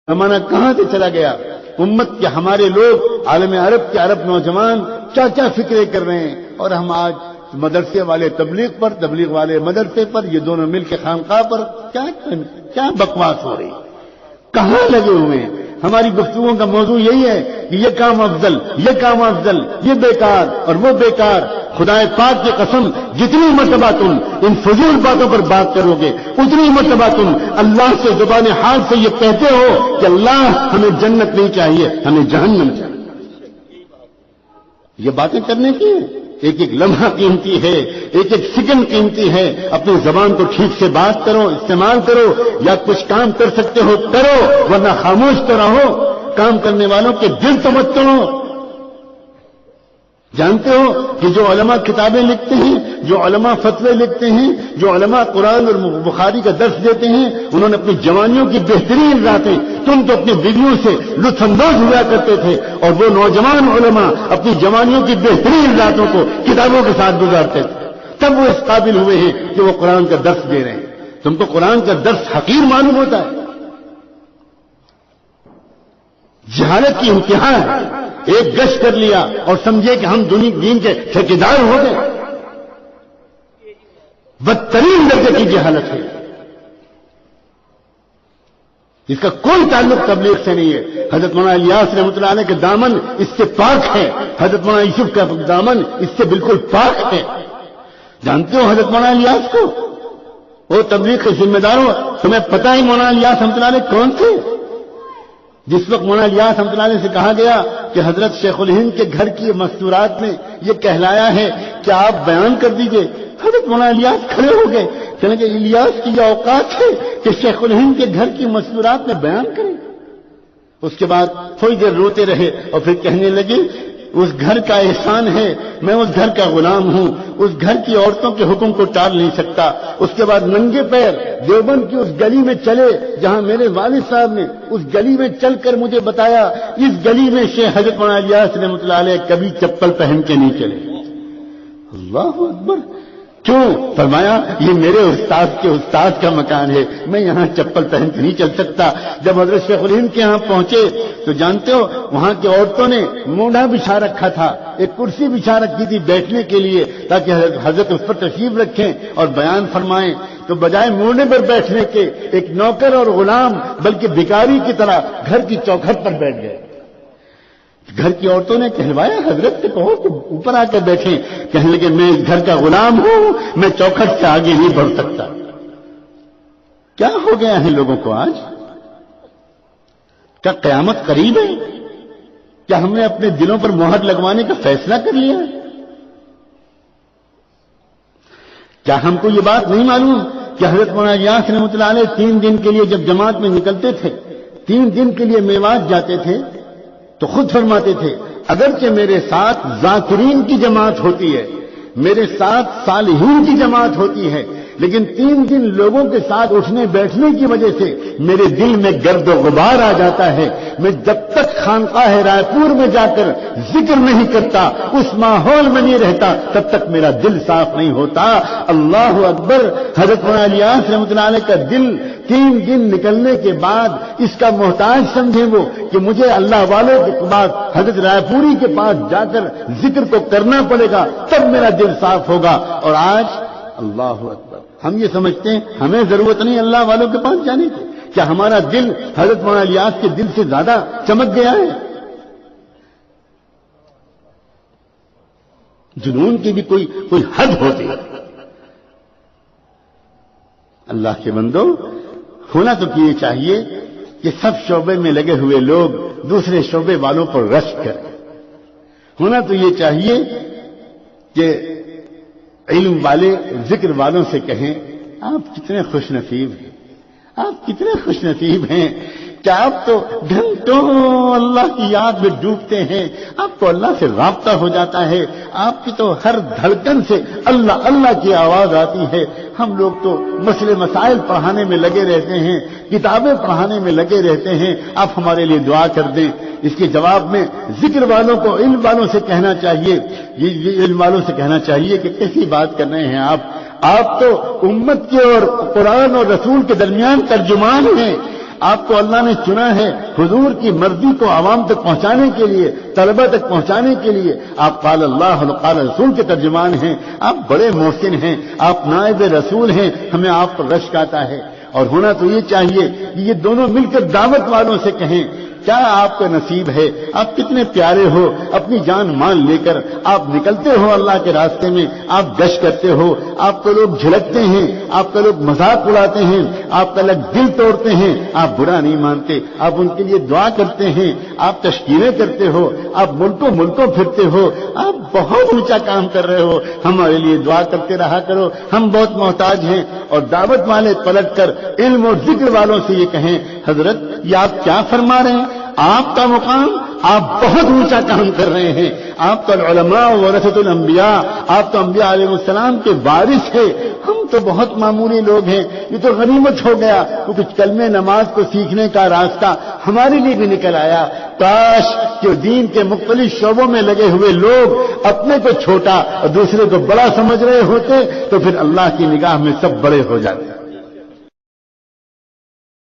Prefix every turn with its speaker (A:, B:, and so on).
A: زمانہ کہاں سے چلا گیا؟ امت کے ہمارے لوگ عالم عرب کے عرب نوجوان کیا کیا فکریں کر رہے ہیں، اور ہم آج مدرسے والے تبلیغ پر، تبلیغ والے مدرسے پر، یہ دونوں مل کے خانقاہ پر کیا بکواس ہو رہی، کہاں لگے ہوئے ہیں؟ ہماری گفتگو کا موضوع یہی ہے کہ یہ کام افضل، یہ کام افضل، یہ بیکار اور وہ بیکار۔ خدا پاک کی قسم، جتنی مرتبہ تم ان فضول باتوں پر بات کرو گے، اتنی مرتبہ تم اللہ سے زبان حال سے یہ کہتے ہو کہ اللہ ہمیں جنت نہیں چاہیے، ہمیں جہنم چاہیے۔ یہ باتیں کرنے کی ہیں، ایک ایک لمحہ قیمتی ہے، ایک ایک سیکنڈ قیمتی ہے۔ اپنی زبان کو ٹھیک سے بات کرو، استعمال کرو، یا کچھ کام کر سکتے ہو کرو، ورنہ خاموش تو رہو۔ کام کرنے والوں کے دل تو مت توڑو۔ جانتے ہو کہ جو علماء کتابیں لکھتے ہیں، جو علماء فتوے لکھتے ہیں، جو علماء قرآن اور بخاری کا درس دیتے ہیں، انہوں نے اپنی جوانیوں کی بہترین راتیں، تم تو اپنی بیویوں سے لطف اندوز ہوا کرتے تھے، اور وہ نوجوان علماء اپنی جوانیوں کی بہترین راتوں کو کتابوں کے ساتھ گزارتے تھے، تب وہ اس قابل ہوئے ہیں کہ وہ قرآن کا درس دے رہے ہیں۔ تم کو قرآن کا درس حقیر معلوم ہوتا ہے؟ جہالت کی انتہا ہے۔ ایک گشت کر لیا اور سمجھے کہ ہم دین کے ٹھیکیدار ہو گئے، بدترین درجے کی جہالت ہے۔ اس کا کوئی تعلق تبلیغ سے نہیں ہے۔ حضرت مولانا الیاس رحمۃ اللہ علیہ کے دامن اس سے پاک ہے، حضرت مولانا یوسف کا دامن اس سے بالکل پاک ہے۔ جانتے ہو حضرت مولانا الیاس کو؟ وہ تبلیغ کے ذمہ دار ہو، تمہیں پتہ ہے مولانا الیاس رحمۃ اللہ علیہ کون تھے؟ جس وقت مولانا الیاس رحمۃ اللہ علیہ سے کہا گیا کہ حضرت شیخ الہند کے گھر کی مستورات میں یہ کہلایا ہے کہ آپ بیان کر دیجئے، حضرت مولانا الیاس کھڑے ہو گئے، کہنے کہ الیاس کی یہ اوقات ہے کہ شیخ الہند کے گھر کی مستورات میں بیان کریں۔ اس کے بعد تھوڑی دیر روتے رہے اور پھر کہنے لگے اس گھر کا احسان ہے، میں اس گھر کا غلام ہوں، اس گھر کی عورتوں کے حکم کو ٹال نہیں سکتا۔ اس کے بعد ننگے پیر دیوبند کی اس گلی میں چلے جہاں میرے والد صاحب نے اس گلی میں چل کر مجھے بتایا، اس گلی میں شیخ حضرت مولانا الیاس رحمۃ اللہ علیہ کبھی چپل پہن کے نہیں چلے۔ اللہ اکبر! کیوں؟ فرمایا یہ میرے استاد کے استاد کا مکان ہے، میں یہاں چپل پہن کے نہیں چل سکتا۔ جب حضرت شیخ الہند کے یہاں پہنچے تو جانتے ہو وہاں کی عورتوں نے مونڈھا بچھا رکھا تھا، ایک کرسی بچھا رکھی تھی بیٹھنے کے لیے تاکہ حضرت اس پر تشریف رکھیں اور بیان فرمائیں، تو بجائے مونڈھے پر بیٹھنے کے ایک نوکر اور غلام بلکہ بھکاری کی طرح گھر کی چوکھٹ پر بیٹھ گئے۔ گھر کی عورتوں نے کہلوایا حضرت سے کہو کہ اوپر آ کے بیٹھیں، کہنے لگے میں اس گھر کا غلام ہوں، میں چوکھٹ سے آگے نہیں بڑھ سکتا۔ کیا ہو گیا ہے لوگوں کو آج؟ کیا قیامت قریب ہے؟ کیا ہم نے اپنے دلوں پر مہر لگوانے کا فیصلہ کر لیا؟ کیا ہم کو یہ بات نہیں معلوم کہ حضرت مولانا الیاس رحمۃ اللہ علیہ 3 دن کے لیے جب جماعت میں نکلتے تھے، 3 دن کے لیے میوات جاتے تھے تو خود فرماتے تھے اگرچہ میرے ساتھ ذاکرین کی جماعت ہوتی ہے، میرے ساتھ صالحین کی جماعت ہوتی ہے، لیکن 3 دن لوگوں کے ساتھ اٹھنے بیٹھنے کی وجہ سے میرے دل میں گرد و غبار آ جاتا ہے۔ میں جب تک خانقاہ رائے پور میں جا کر ذکر نہیں کرتا، اس ماحول میں نہیں رہتا، تب تک میرا دل صاف نہیں ہوتا۔ اللہ اکبر! حضرت مولانا الیاس رحمۃ اللہ علیہ کا دل 3 دن نکلنے کے بعد اس کا محتاج سمجھے وہ کہ مجھے اللہ والوں کے بعد حضرت رائے پوری کے پاس جا کر ذکر کو کرنا پڑے گا، تب میرا دل صاف ہوگا۔ اور آج اللہ اکبر! ہم یہ سمجھتے ہیں ہمیں ضرورت نہیں اللہ والوں کے پاس جانے کی۔ کیا ہمارا دل حضرت مولانا الیاس کے دل سے زیادہ چمک گیا ہے؟ جنون کی بھی کوئی حد ہوتی ہے۔ اللہ کے بندو، ہونا تو یہ چاہیے کہ سب شعبے میں لگے ہوئے لوگ دوسرے شعبے والوں پر رشک کریں۔ ہونا تو یہ چاہیے کہ علم والے ذکر والوں سے کہیں آپ کتنے خوش نصیب ہیں، آپ کتنے خوش نصیب ہیں کہ آپ تو گھنٹوں اللہ کی یاد میں ڈوبتے ہیں، آپ کو اللہ سے رابطہ ہو جاتا ہے، آپ کی تو ہر دھڑکن سے اللہ اللہ کی آواز آتی ہے۔ ہم لوگ تو مسئلے مسائل پڑھانے میں لگے رہتے ہیں، کتابیں پڑھانے میں لگے رہتے ہیں، آپ ہمارے لیے دعا کر دیں۔ اس کے جواب میں ذکر والوں کو علم والوں سے کہنا چاہیے، یہ علم والوں سے کہنا چاہیے کہ کیسی بات کر رہے ہیں آپ تو امت کے اور قرآن اور رسول کے درمیان ترجمان ہیں۔ آپ کو اللہ نے چنا ہے حضور کی مرضی کو عوام تک پہنچانے کے لیے، طلبہ تک پہنچانے کے لیے۔ آپ قال اللہ و قال رسول کے ترجمان ہیں، آپ بڑے محسن ہیں، آپ نائب رسول ہیں، ہمیں آپ پر رشک آتا ہے۔ اور ہونا تو یہ چاہیے کہ یہ دونوں مل کر دعوت والوں سے کہیں کیا آپ کا نصیب ہے، آپ کتنے پیارے ہو، اپنی جان مان لے کر آپ نکلتے ہو اللہ کے راستے میں، آپ گشت کرتے ہو، آپ کو لوگ جھلکتے ہیں، آپ کا لوگ مذاق اڑاتے ہیں، آپ کا لوگ دل توڑتے ہیں، آپ برا نہیں مانتے، آپ ان کے لیے دعا کرتے ہیں، آپ تشکیلیں کرتے ہو، آپ ملکوں پھرتے ہو، آپ بہت اونچا کام کر رہے ہو، ہمارے لیے دعا کرتے رہا کرو، ہم بہت محتاج ہیں۔ اور دعوت والے پلٹ کر علم اور ذکر والوں سے یہ کہیں حضرت یہ آپ کیا فرما رہے ہیں، آپ کا مقام، آپ بہت اونچا کام کر رہے ہیں، آپ تو العلماء ورثۃ الانبیاء، آپ تو انبیاء علیہ السلام کے وارث ہیں، ہم تو بہت معمولی لوگ ہیں، یہ تو غنیمت ہو گیا وہ کچھ کلمہ نماز کو سیکھنے کا راستہ ہمارے لیے بھی نکل آیا۔ کاش کہ دین کے مختلف شعبوں میں لگے ہوئے لوگ اپنے کو چھوٹا اور دوسرے کو بڑا سمجھ رہے ہوتے تو پھر اللہ کی نگاہ میں سب بڑے ہو جاتے۔